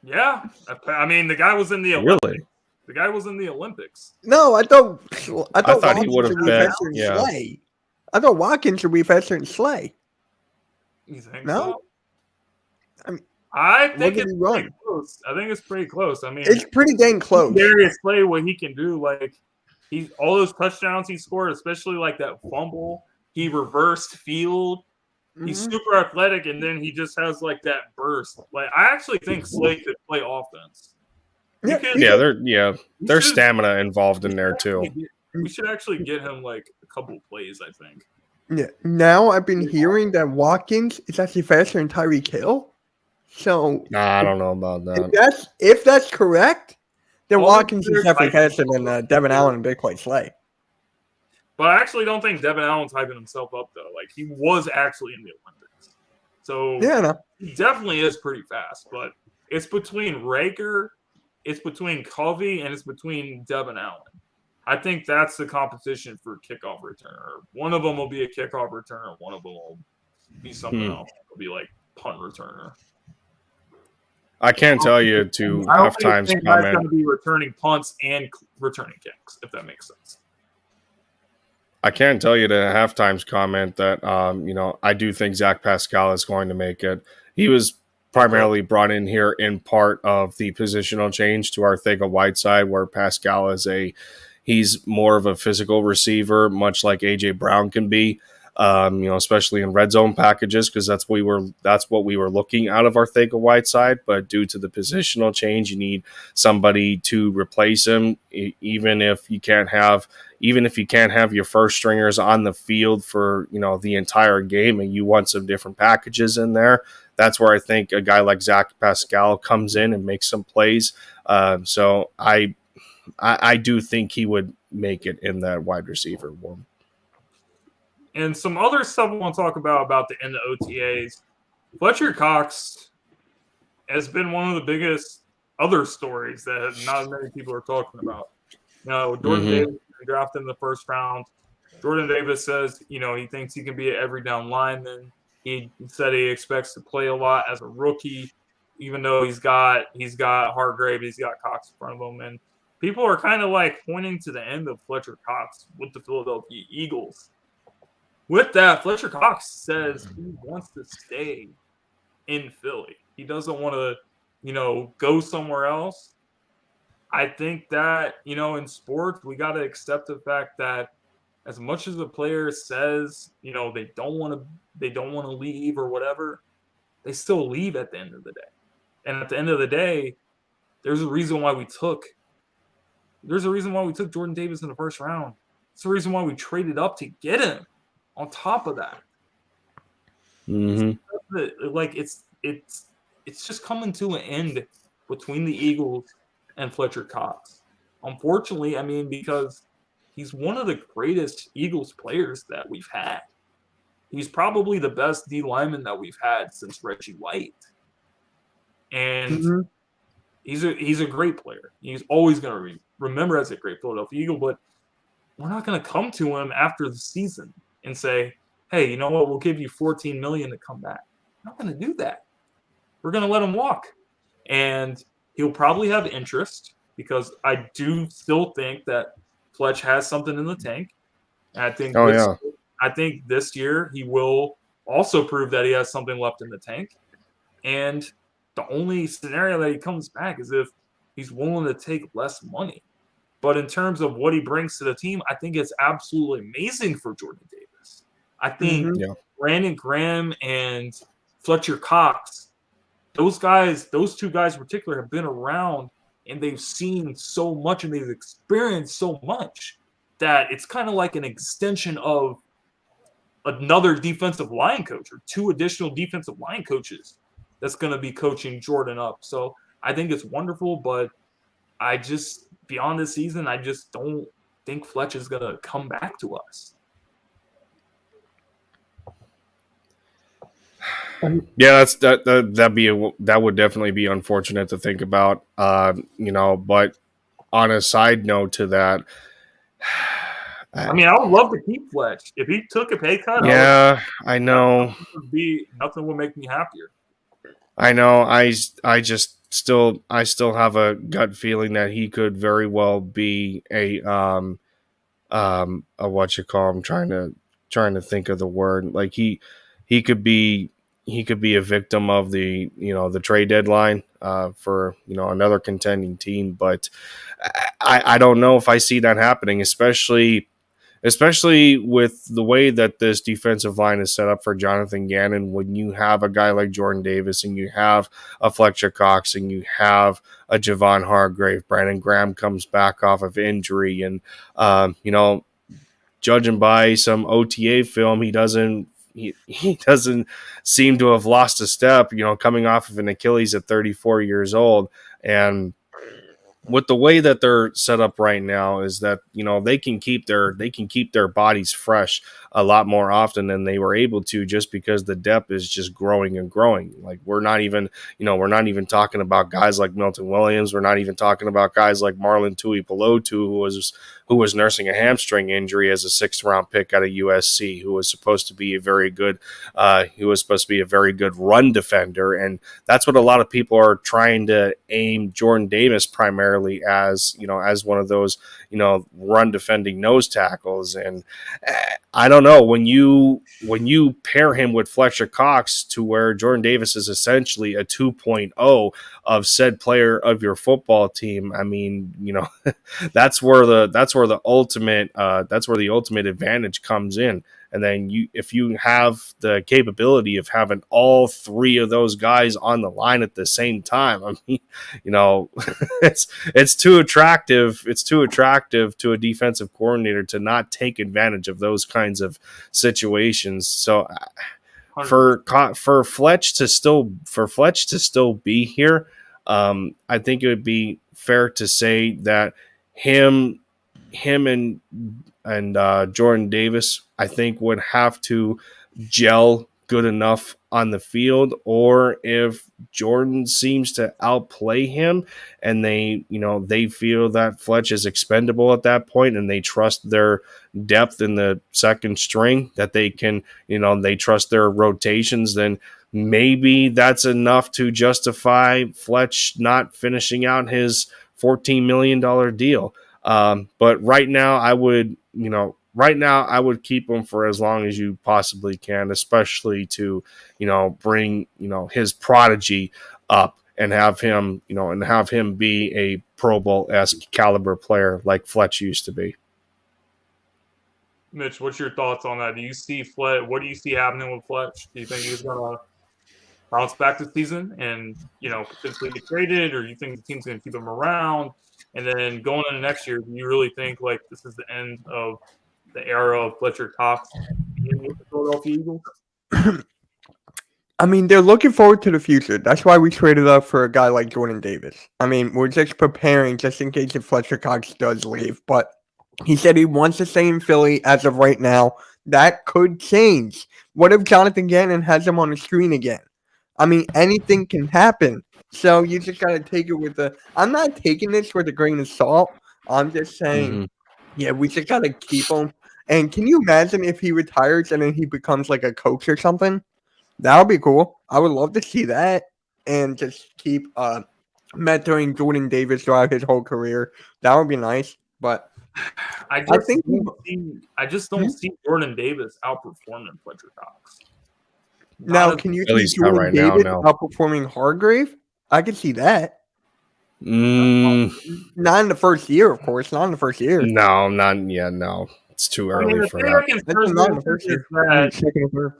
Yeah, I mean the guy was in the Olympics. Really. The guy was in the Olympics. No, I thought he would have bet. Yeah. Slay. I thought Watkins should be faster than Slay. You think no? So? I think it's pretty close. I think it's pretty close. I mean, it's pretty dang close. Darius Slay, what he can do, like he's all those touchdowns he scored, especially like that fumble, he reversed field. Mm-hmm. He's super athletic, and then he just has like that burst. Like I actually think Slay could play offense. There's stamina involved in there too. We should actually get him like a couple plays, I think. Yeah. Now I've been hearing that Watkins is actually faster than Tyreek Hill. So I don't know about that. If that's correct, then Watkins is definitely faster than Devin Allen and Big White Slay. But I actually don't think Devin Allen's hyping himself up though. Like he was actually in the Olympics, so he definitely is pretty fast. But it's between Rager, it's between Covey, and it's between Devin Allen. I think that's the competition for kickoff returner. One of them will be a kickoff returner. One of them will be something else. It'll be like punt returner. I can't tell you to halftime's comment. I'm going to be returning punts and returning kicks, if that makes sense. I can't tell you to halftime's comment that I do think Zach Pascal is going to make it. He was primarily brought in here in part of the positional change to Arcega-Whiteside, where Pascal he's more of a physical receiver, much like AJ Brown can be. Especially in red zone packages, because that's what we were looking out of Arcega-Whiteside. But due to the positional change, you need somebody to replace him, even if you can't have your first stringers on the field for the entire game, and you want some different packages in there. That's where I think a guy like Zach Pascal comes in and makes some plays. So I do think he would make it in that wide receiver one. And some other stuff I want to talk about the end of OTAs. Fletcher Cox has been one of the biggest other stories that not many people are talking about. Jordan Davis drafted in the first round. Jordan Davis says, he thinks he can be an every down lineman. He said he expects to play a lot as a rookie, even though he's got Hargrave, he's got Cox in front of him. And people are kind of like pointing to the end of Fletcher Cox with the Philadelphia Eagles. With that, Fletcher Cox says he wants to stay in Philly. He doesn't want to, go somewhere else. I think that, in sports, we got to accept the fact that as much as the player says, they don't want to leave or whatever, they still leave at the end of the day. And at the end of the day, there's a reason why we took Jordan Davis in the first round. It's the reason why we traded up to get him. On top of that, like it's just coming to an end between the Eagles and Fletcher Cox. Unfortunately, I mean, because he's one of the greatest Eagles players that we've had. He's probably the best D lineman that we've had since Reggie White, and he's a great player. He's always going to remember as a great Philadelphia Eagle, but we're not going to come to him after the season and say, hey, you know what? We'll give you $14 million to come back. We're not going to do that. We're going to let him walk. And he'll probably have interest because I do still think that Fletch has something in the tank. And I think this year he will also prove that he has something left in the tank. And the only scenario that he comes back is if he's willing to take less money. But in terms of what he brings to the team, I think it's absolutely amazing for Jordan Davis. I think Brandon Graham and Fletcher Cox, those two guys in particular have been around and they've seen so much and they've experienced so much that it's kind of like an extension of another defensive line coach or two additional defensive line coaches that's going to be coaching Jordan up. So I think it's wonderful, but I just, beyond this season, I just don't think Fletch is going to come back to us. Yeah, that would definitely be unfortunate to think about. But on a side note to that, I mean, I would love to keep Fletch. If he took a pay cut, I know. Nothing would make me happier. I know. I still have a gut feeling that he could very well be a what you call. I'm trying to think of the word. Like he could be a victim of the trade deadline for another contending team, but I don't know if I see that happening, especially with the way that this defensive line is set up for Jonathan Gannon. When you have a guy like Jordan Davis and you have a Fletcher Cox and you have a Javon Hargrave, Brandon Graham comes back off of injury, and judging by some OTA film, he doesn't seem to have lost a step, coming off of an Achilles at 34 years old. And with the way that they're set up right now is that, they can keep their bodies fresh a lot more often than they were able to, just because the depth is just growing and growing. Like we're not even talking about guys like Milton Williams. We're not even talking about guys like Marlon Tuipulotu, who was nursing a hamstring injury as a 6th round pick out of USC, who was supposed to be a very good run defender. And that's what a lot of people are trying to aim Jordan Davis primarily as one of those, run defending nose tackles. And I don't know, when you pair him with Fletcher Cox, to where Jordan Davis is essentially a 2.0 of said player of your football team, I mean, that's where the ultimate advantage comes in. And then if you have the capability of having all three of those guys on the line at the same time, I mean, it's too attractive. It's too attractive to a defensive coordinator to not take advantage of those kinds of situations. So for Fletch to still be here, I think it would be fair to say that him and Jordan Davis, I think, would have to gel good enough on the field, or if Jordan seems to outplay him and they feel that Fletch is expendable at that point and they trust their depth in the second string, that they can, they trust their rotations, then maybe that's enough to justify Fletch not finishing out his $14 million deal. But right now I would keep him for as long as you possibly can, especially to, bring, his prodigy up and have him be a Pro Bowl-esque caliber player like Fletch used to be. Mitch, what's your thoughts on that? Do you see Fletch? What do you see happening with Fletch? Do you think he's going to bounce back this season and, potentially get traded, or do you think the team's going to keep him around? And then going into next year, do you really think like this is the end of the era of Fletcher Cox being with the Philadelphia Eagles? I mean, they're looking forward to the future. That's why we traded up for a guy like Jordan Davis. I mean, we're just preparing just in case if Fletcher Cox does leave. But he said he wants to stay in Philly as of right now. That could change. What if Jonathan Gannon has him on the screen again? I mean, anything can happen. So you just got to take it with I'm not taking this with a grain of salt. I'm just saying, yeah, we just got to keep him. And can you imagine if he retires and then he becomes like a coach or something? That would be cool. I would love to see that and just keep mentoring Jordan Davis throughout his whole career. That would be nice. But I just don't see Jordan Davis outperforming Fletcher Cox. Now, can you see Jordan Davis outperforming Hargrave? I can see that. Not in the first year, of course. Not in the first year. No, not yet. No, it's too early for that.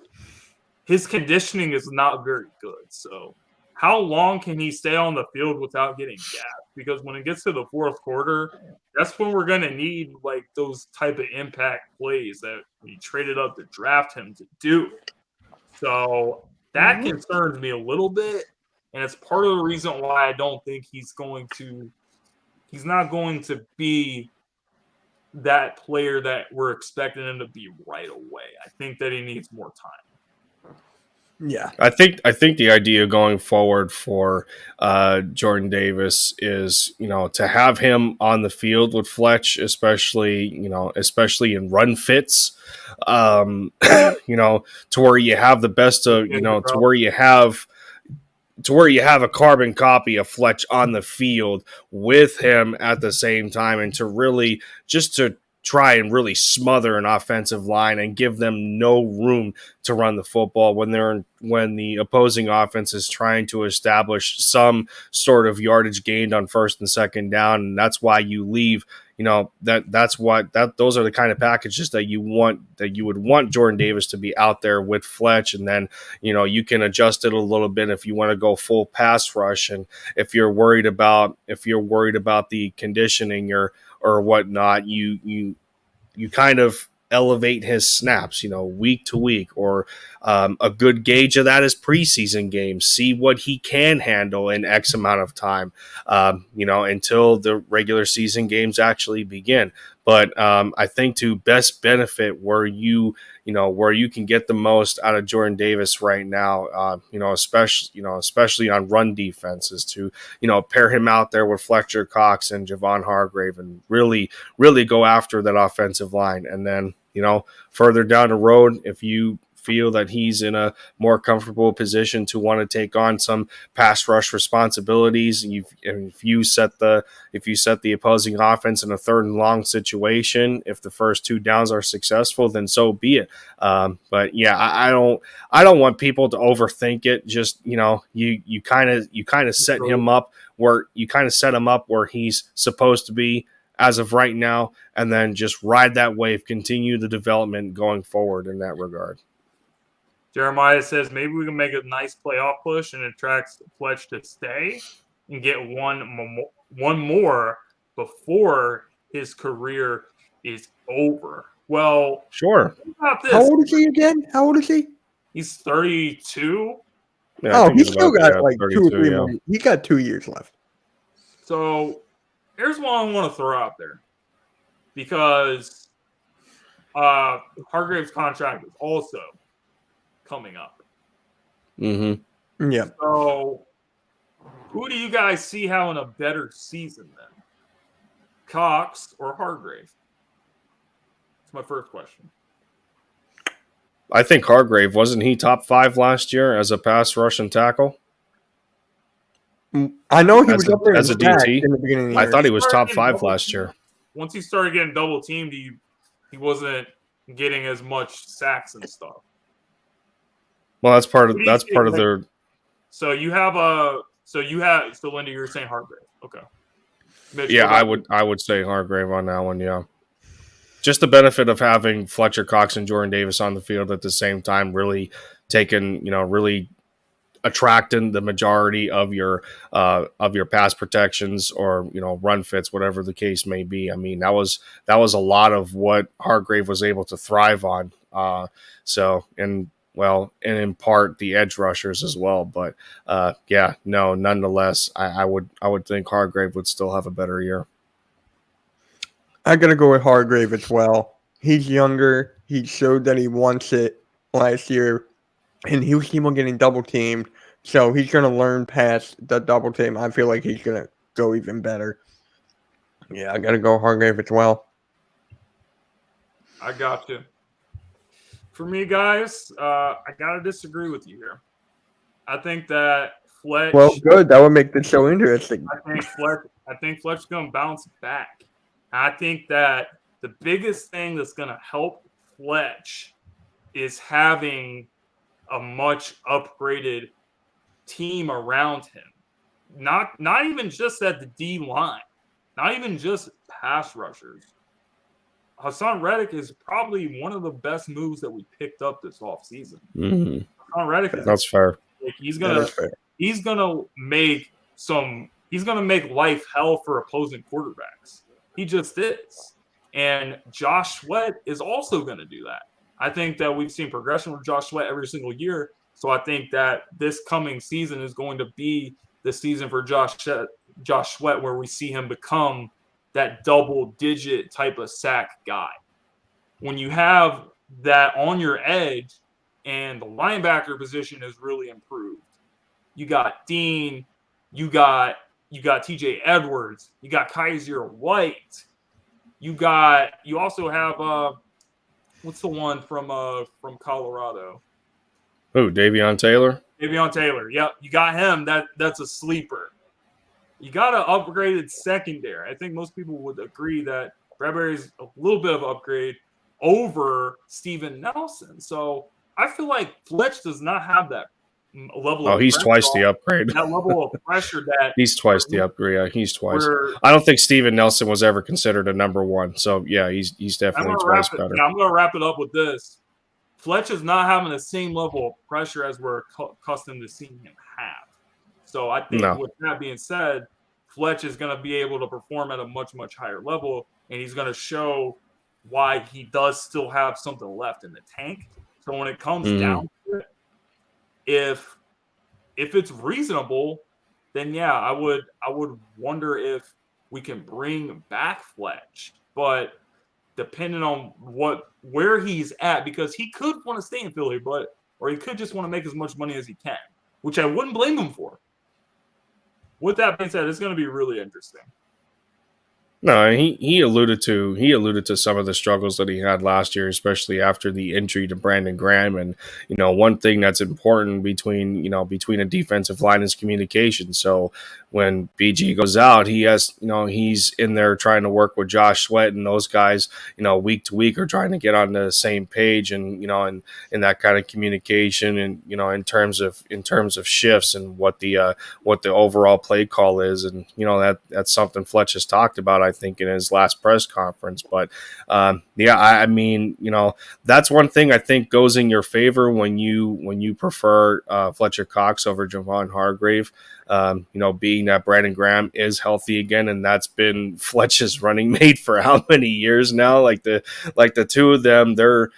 His conditioning is not very good. So how long can he stay on the field without getting gassed? Because when it gets to the fourth quarter, that's when we're going to need like those type of impact plays that we traded up to draft him to do. So that concerns me a little bit. And it's part of the reason why I don't think he's not going to be that player that we're expecting him to be right away. I think that he needs more time. Yeah, I think the idea going forward for Jordan Davis is, to have him on the field with Fletch, especially in run fits, to where you have the best of, to where you have a carbon copy of Fletch on the field with him at the same time, and to really just to try and really smother an offensive line and give them no room to run the football when the opposing offense is trying to establish some sort of yardage gained on first and second down. And that's why you leave, those are the kind of packages that you would want Jordan Davis to be out there with Fletch. And then, you can adjust it a little bit if you want to go full pass rush. And if you're worried about the conditioning or whatnot, you kind of elevate his snaps, week to week, or a good gauge of that is preseason games. See what he can handle in X amount of time, until the regular season games actually begin. But I think to best benefit where you can get the most out of Jordan Davis right now, especially on run defenses, to pair him out there with Fletcher Cox and Javon Hargrave and really go after that offensive line. And then further down the road, if you feel that he's in a more comfortable position to want to take on some pass rush responsibilities, and if you set the opposing offense in a third and long situation, if the first two downs are successful, then so be it. But yeah, I don't want people to overthink it. Just you kind of set him up where he's supposed to be as of right now, and then just ride that wave, continue the development going forward in that regard. Jeremiah says maybe we can make a nice playoff push and attract Fletch to stay and get one more before his career is over. Well, sure. How old is he again? How old is he? He's 32. Yeah, he still got like 2 or 3 more. He got 2 years left. So here's what I want to throw out there, because Hargrave's contract is also coming up. Mm-hmm. Yeah. So who do you guys see having a better season then? Cox or Hargrave? That's my first question. I think Hargrave, wasn't he top 5 last year as a pass rush and tackle? I know he was up there as a DT. In the beginning of the year. I thought he was top 5 last year. Once he started getting double teamed, he wasn't getting as much sacks and stuff. Well, that's part of their. So Linda, you're saying Hargrave, okay? Mitch, yeah, I would say Hargrave on that one. Yeah, just the benefit of having Fletcher Cox and Jordan Davis on the field at the same time, really taking, really attracting the majority of your pass protections or run fits, whatever the case may be. I mean, that was a lot of what Hargrave was able to thrive on. And in part the edge rushers as well. But nonetheless, I would think Hargrave would still have a better year. I'm gonna go with Hargrave as well. He's younger. He showed that he wants it last year, and he was getting double teamed. So he's gonna learn past the double team. I feel like he's gonna go even better. Yeah, I gotta go Hargrave as well. I got you. For me, guys, I gotta disagree with you here. I think that Fletch. Well, good. That would make the show interesting. I think Fletch is gonna bounce back. I think that the biggest thing that's gonna help Fletch is having a much upgraded team around him. Not even just at the D line, not even just pass rushers. Hassan Reddick is probably one of the best moves that we picked up this offseason. Mm-hmm. Hassan Reddick that's fair. He's gonna make life hell for opposing quarterbacks. He just is. And Josh Sweat is also going to do that. I think that we've seen progression with Josh Sweat every single year. So I think that this coming season is going to be the season for Josh Sweat where we see him become that double-digit type of sack guy. When you have that on your edge and the linebacker position is really improved, you got Dean, you got TJ Edwards, you got Kaiser White, you also have what's the one from Colorado? Oh, Davion Taylor. Davion Taylor. Yep, you got him. That's a sleeper. You got an upgraded secondary. I think most people would agree that Bradbury's a little bit of an upgrade over Steven Nelson. So I feel like Fletch does not have that level of he's twice the upgrade. That level of pressure that he's twice the upgrade. Yeah, he's twice. I don't think Steven Nelson was ever considered a number one. So yeah, he's definitely twice better. I'm going to wrap it up with this. Fletch is not having the same level of pressure as we're accustomed to seeing him have. So I think with that being said, Fletch is going to be able to perform at a much, much higher level, and he's going to show why he does still have something left in the tank. So when it comes down to it, if it's reasonable, then yeah, I would wonder if we can bring back Fletch. But depending on where he's at, because he could want to stay in Philly, or he could just want to make as much money as he can, which I wouldn't blame him for. With that being said, it's going to be really interesting. No, he alluded to some of the struggles that he had last year, especially after the injury to Brandon Graham. And one thing that's important between a defensive line is communication. So when BG goes out, he has he's in there trying to work with Josh Sweat, and those guys week to week are trying to get on the same page, and in that kind of communication, and in terms of shifts and what the overall play call is, and that's something Fletch has talked about, I think, in his last press conference. But I mean, that's one thing I think goes in your favor when you prefer Fletcher Cox over Javon Hargrave. Being that Brandon Graham is healthy again, and that's been Fletch's running mate for how many years now? Like the two of them, they're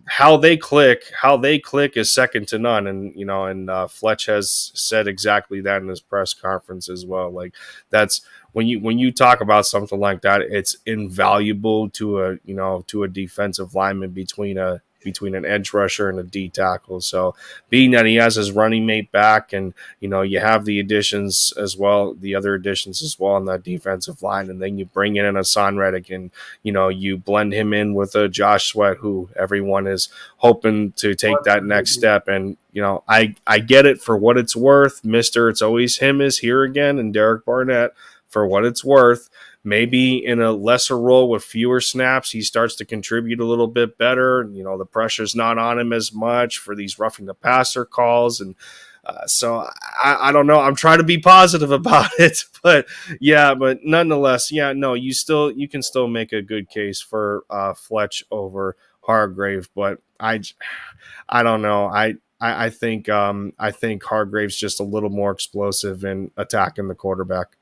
how they click is second to none, and Fletch has said exactly that in his press conference as well. Like that's when you talk about something like that, it's invaluable to a defensive lineman between an edge rusher and a D tackle. So being that he has his running mate back, and you have the additions as well, the other additions as well on that defensive line, and then you bring in a Hassan Reddick, and you blend him in with a Josh Sweat, who everyone is hoping to take that next step. And I get it for what it's worth. Mr. It's Always Him is here again, and Derek Barnett. For what it's worth, maybe in a lesser role with fewer snaps, he starts to contribute a little bit better. The pressure's not on him as much for these roughing the passer calls. And so I don't know. I'm trying to be positive about it, but nonetheless, you can still make a good case for Fletch over Hargrave. But I don't know. I think Hargrave's just a little more explosive in attacking the quarterback.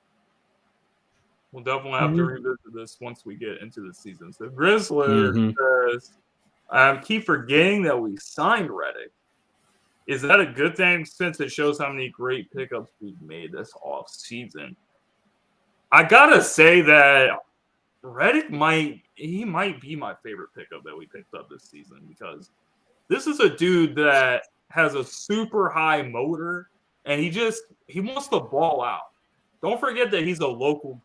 We'll definitely have to revisit this once we get into the season. So Grizzler says, I keep forgetting that we signed Reddick. Is that a good thing since it shows how many great pickups we've made this off season? I gotta say that Reddick might be my favorite pickup that we picked up this season, because this is a dude that has a super high motor and he wants to ball out. Don't forget that he's a local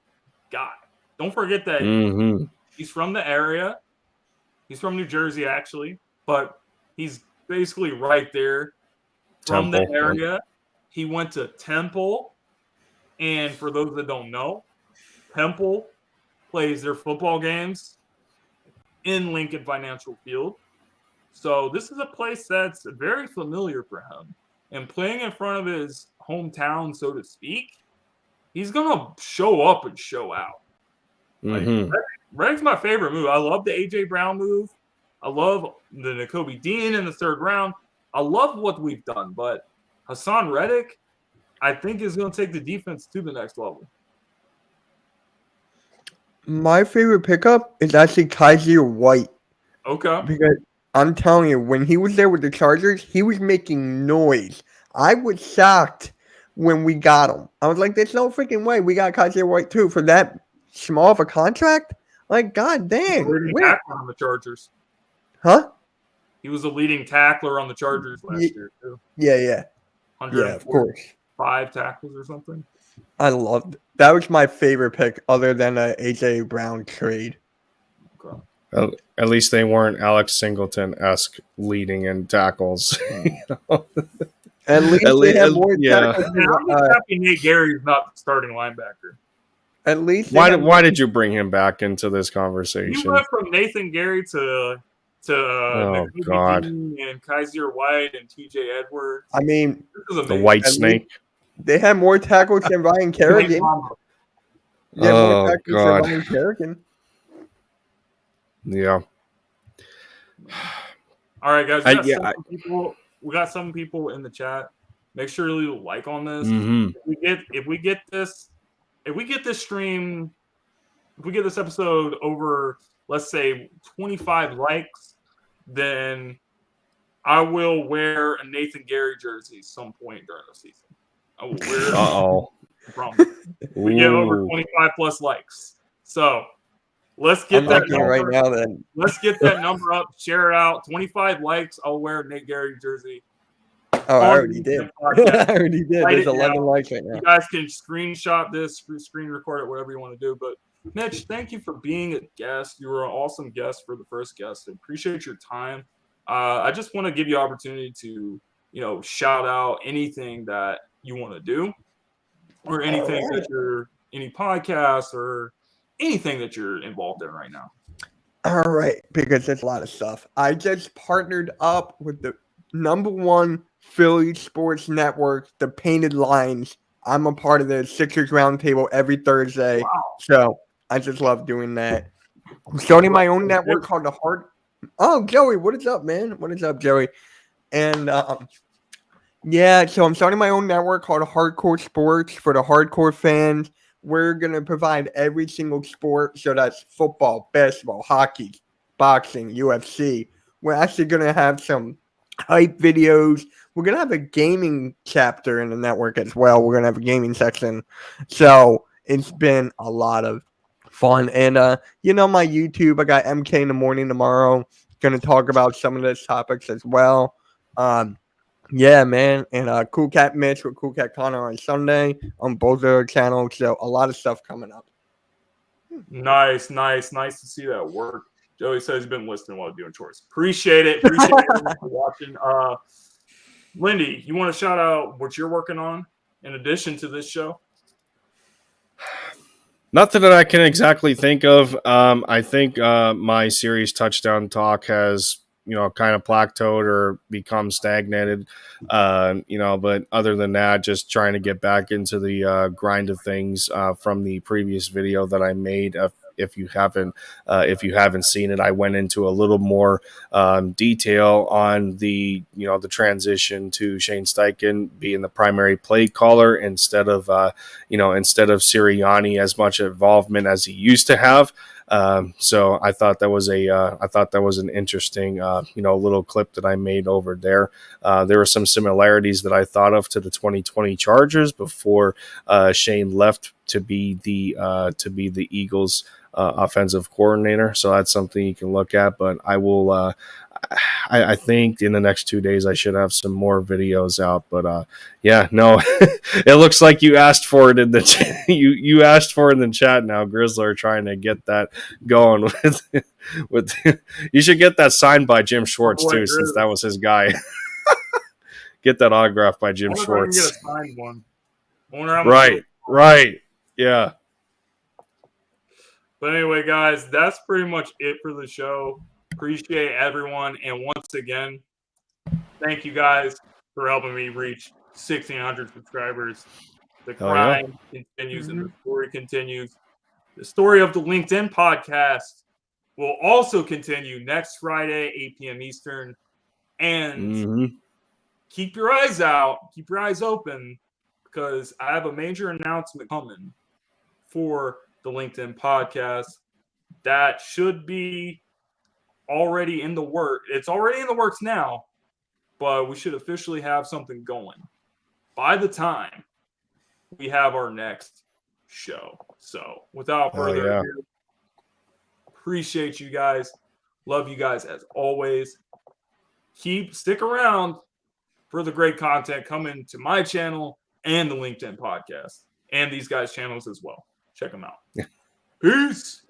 guy. Don't forget that he's from the area. He's from New Jersey, actually, but he's basically right there from the area. He went to Temple, and for those that don't know, Temple plays their football games in Lincoln Financial Field. So this is a place that's very familiar for him. And playing in front of his hometown, so to speak, he's going to show up and show out. Reddick's my favorite move. I love the A.J. Brown move. I love the Nakobe Dean in the third round. I love what we've done. But Hassan Reddick, I think, is going to take the defense to the next level. My favorite pickup is actually Kaiser White. Okay. Because I'm telling you, when he was there with the Chargers, he was making noise. I was shocked when we got him. I was like, there's no freaking way we got Kaiser White too for that small of a contract. Like, god dang. Leading tackler on the Chargers. Huh? He was a leading tackler on the Chargers last year too. Yeah. Yeah, of course. 5 tackles or something. I loved it. That was my favorite pick other than a A.J. Brown trade. Okay. At least they weren't Alex Singleton-esque leading in tackles. At least they have more tackles. I'm happy Nate Gary's not the starting linebacker. At least why did you bring him back into this conversation? You went from Nathan Gary to God, and Kaiser White and T.J. Edwards. I mean, the White Snake. They had more tackles than Ryan Kerrigan. Oh God. Ryan Kerrigan. Yeah. All right, guys. We got some people in the chat. Make sure you leave a like on this. If we get this episode over, let's say 25 likes, then I will wear a Nathan Gary jersey some point during the season. I will wear it. We get over 25 plus likes. So let's get that number right now. Then let's get that number up. Share it out. 25 likes. I'll wear a Nate Gary jersey. Oh, I already did. There's 11 likes right now. You guys can screenshot this, screen record it, whatever you want to do. But Mitch, thank you for being a guest. You were an awesome guest for the first guest. I appreciate your time. I just want to give you an opportunity to, shout out anything that you want to do, or anything that any podcast or anything that you're involved in right now. All right, because there's a lot of stuff. I just partnered up with the #1 Philly sports network, the Painted Lines. I'm a part of the Sixers Roundtable every Thursday. Wow. So I just love doing that. I'm starting my own network called The Hard. Oh, Joey, what is up, man? What is up, Joey? And so I'm starting my own network called Hardcore Sports for the hardcore fans. We're going to provide every single sport. So that's football, basketball, hockey, boxing, UFC. We're actually going to have some hype videos. We're going to have a gaming chapter in the network as well. We're going to have a gaming section. So it's been a lot of fun. And, my YouTube, I got MK in the morning tomorrow. Going to talk about some of those topics as well. Yeah, man. And Cool Cat Mitch with Cool Cat Connor on Sunday on both of our channels. So a lot of stuff coming up. Nice to see that work. Joey says he's been listening while doing chores. Appreciate it. Appreciate everyone for watching. Lindy, you want to shout out what you're working on in addition to this show? Nothing that I can exactly think of. I think my series Touchdown Talk has, kind of plateaued or become stagnated. But other than that, just trying to get back into the grind of things from the previous video that I made if you haven't seen it. I went into a little more detail on the transition to Shane Steichen being the primary play caller instead of Sirianni as much involvement as he used to have. So I thought that was an interesting little clip that I made over there. There were some similarities that I thought of to the 2020 Chargers before Shane left to be the Eagles offensive coordinator. So that's something you can look at. But I will. I think in the next 2 days I should have some more videos out. But it looks like you asked for it in the you asked for it in the chat. Now Grizzler trying to get that going with you should get that signed by Jim Schwartz too, since that was his guy. Get that autograph by Jim Schwartz. I can get a signed one. Right. Yeah. But anyway, guys, that's pretty much it for the show. Appreciate everyone. And once again, thank you guys for helping me reach 1,600 subscribers. The grind continues and the story continues. The story of the Linc'd In podcast will also continue next Friday, 8 p.m. Eastern. And keep your eyes out. Keep your eyes open, because I have a major announcement coming for the Linc'd In podcast that should be already in the work. It's already in the works now, but we should officially have something going by the time we have our next show. So without further ado, appreciate you guys. Love you guys as always. Stick around for the great content coming to my channel and the Linc'd In podcast and these guys' channels as well. Check them out. Peace.